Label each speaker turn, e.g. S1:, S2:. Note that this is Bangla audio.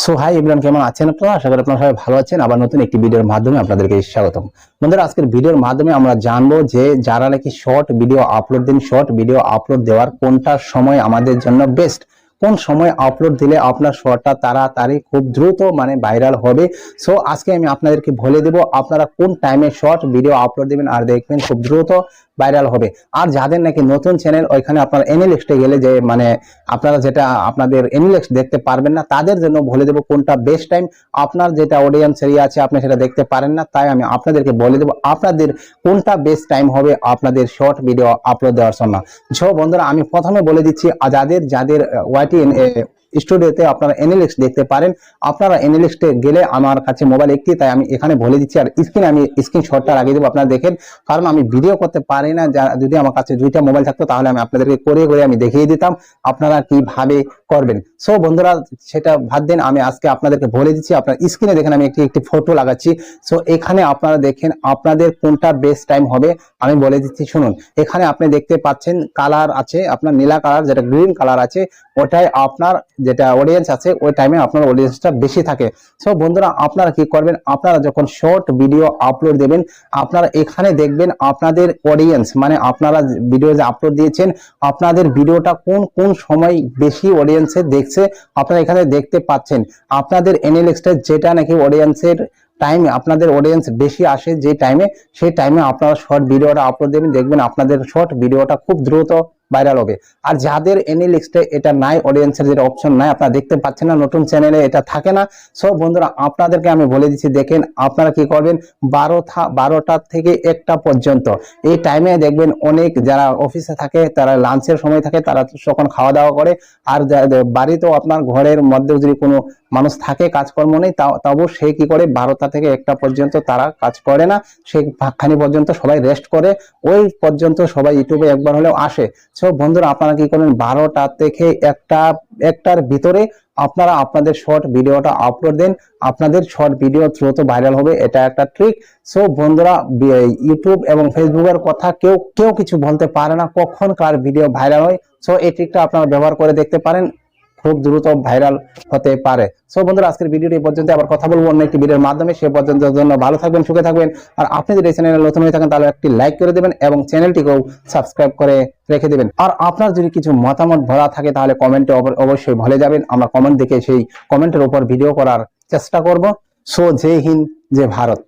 S1: সো হাই এভরিওয়ান, কেমন আছেন আপনারা? আশা করি আপনারা সবাই ভালো আছেন। আবার নতুন একটি ভিডিওর মাধ্যমে আপনাদেরকে স্বাগতম। বন্ধুরা, আজকের ভিডিওর মাধ্যমে আমরা জানবো যে যারা নাকি শর্ট ভিডিও আপলোড দেন, শর্ট ভিডিও আপলোড দেওয়ার কোনটা সময় আমাদের জন্য বেস্ট, কোন সময় আপলোড দিলে আপনার শর্টটা তাড়াতাড়ি খুব দ্রুত ভাইরাল হবে। সো আজকে আমি আপনাদেরকে বলে দেব আপনারা কোন টাইমে শর্ট ভিডিও আপলোড দিবেন আর দেখবেন খুব দ্রুত ভাইরাল হবে। আর যাদের নাকি নতুন চ্যানেল, ওইখানে আপনার এনিলিস্টে গেলে যে আপনারা যেটা আপনাদের এনিলিস্ট দেখতে পারবেন না, তাদের জন্য বলে দেব কোনটা বেস্ট টাইম। আপনার যেটা অডিয়েন্স এরিয়া আছে আপনি সেটা দেখতে পারেন না, তাই আমি আপনাদেরকে বলে দেব আপনাদের কোনটা বেস্ট টাইম হবে আপনাদের শর্ট ভিডিও আপলোড দেওয়ার জন্য। সো বন্ধুরা, আমি প্রথমে বলে দিচ্ছি যাদের ওয়াইটি স্টুডিওতে আপনারা এনালিস্ট দেখতে পারেন, আপনারা এনালিস্টে গেলে আমার কাছে মোবাইল একটি, তাই আমি এখানে বলে দিচ্ছি। আর আমি স্ক্রিনশটটা লাগিয়ে দেবো, আপনারা দেখেন, কারণ আমি ভিডিও করতে পারি না। যদি আমার কাছে দুইটা মোবাইল থাকতো তাহলে আমি আপনাদেরকে করে আমি দেখিয়ে দিতাম আপনারা কিভাবে করবেন। সো বন্ধুরা, সেটা বাদ দেন, আমি আজকে আপনাদেরকে বলে দিচ্ছি। আপনার স্ক্রিনে দেখেন আমি একটি ফটো লাগাচ্ছি। সো এখানে আপনারা দেখেন আপনাদের কোনটা বেস্ট টাইম হবে আমি বলে দিচ্ছি, শুনুন। এখানে আপনি দেখতে পাচ্ছেন কালার আছে আপনার নীলা কালার, যেটা গ্রিন কালার আছে, ওটাই আপনার যেটা অডিয়েন্স আছে ওই টাইমে আপনার অডিয়েন্সটা বেশি থাকে। সো বন্ধুরা, আপনারা কি করবেন, আপনারা যখন শর্ট ভিডিও আপলোড দেবেন আপনারা এখানে দেখবেন আপনাদের অডিয়েন্স আপনারা ভিডিও যে আপলোড দিয়েছেন আপনাদের ভিডিওটা কোন কোন সময় বেশি অডিয়েন্সে দেখছে আপনারা এখানে দেখতে পাচ্ছেন। আপনাদের এনালিস্টে যেটা নাকি অডিয়েন্সের টাইমে আপনাদের অডিয়েন্স বেশি আসে যে টাইমে, সেই টাইমে আপনারা শর্ট ভিডিওটা আপলোড দেবেন, দেখবেন আপনাদের শর্ট ভিডিওটা খুব দ্রুত ভাইরাল হবে। আর যাদের এনালিস্টে এটা নাই, অডিয়েন্সের যেটা অপশন নাই, আপনারা দেখতে পাচ্ছেন না, নতুন চ্যানেলে এটা থাকে না। সো বন্ধুরা, আপনাদেরকে আমি বলে দিচ্ছি, দেখেন আপনারা কি করবেন, 12টা থেকে 1টা পর্যন্ত এই টাইমে দেখবেন অনেক যারা অফিসে থাকে, তারা লাঞ্চের সময় থাকে, তারা তখন খাওয়া দাওয়া করে। আর বাড়িতেও আপনার ঘরের মধ্যেও যদি কোনো মানুষ থাকে, কাজকর্ম নেই, তবু সে কি করে 12টা থেকে 1টা পর্যন্ত তারা কাজ করে না, সে খানি পর্যন্ত সবাই রেস্ট করে, ওই পর্যন্ত সবাই ইউটিউবে একবার হলেও আসে। সো বন্ধুরা, আপনারা কি করবেন, 12টা থেকে 1টার ভিতরে আপনারা আপনাদের শর্ট ভিডিওটা আপলোড দেন, আপনাদের শর্ট ভিডিও দ্রুত ভাইরাল হবে। এটা একটা ট্রিক। সো বন্ধুরা, ইউটিউব এবং ফেসবুকের কথা কেউ কিছু বলতে পারে না কখন কার ভিডিও ভাইরাল হয়। সো এই ট্রিকটা আপনারা ব্যবহার করে দেখতে পারেন, খুব দ্রুত ভাইরাল হতে পারে। সো বন্ধুরা, আজকের ভিডিওটি এই পর্যন্ত, আবার কথা বলবো অন্য একটি ভিডিওর মাধ্যমে। সে পর্যন্ত জন্য ভালো থাকবেন, সুখে থাকবেন। আর আপনি যদি এই চ্যানেলে নতুন হয়ে থাকেন তাহলে একটি লাইক করে দেবেন এবং চ্যানেলটিকেও সাবস্ক্রাইব করে রেখে দেবেন। আর আপনার যদি কিছু মতামত ভরা থাকে তাহলে কমেন্টে অবশ্যই বলে যাবেন, আমরা কমেন্ট দেখে সেই কমেন্টের উপর ভিডিও করার চেষ্টা করব। সো জয় হিন্দ, জয় ভারত।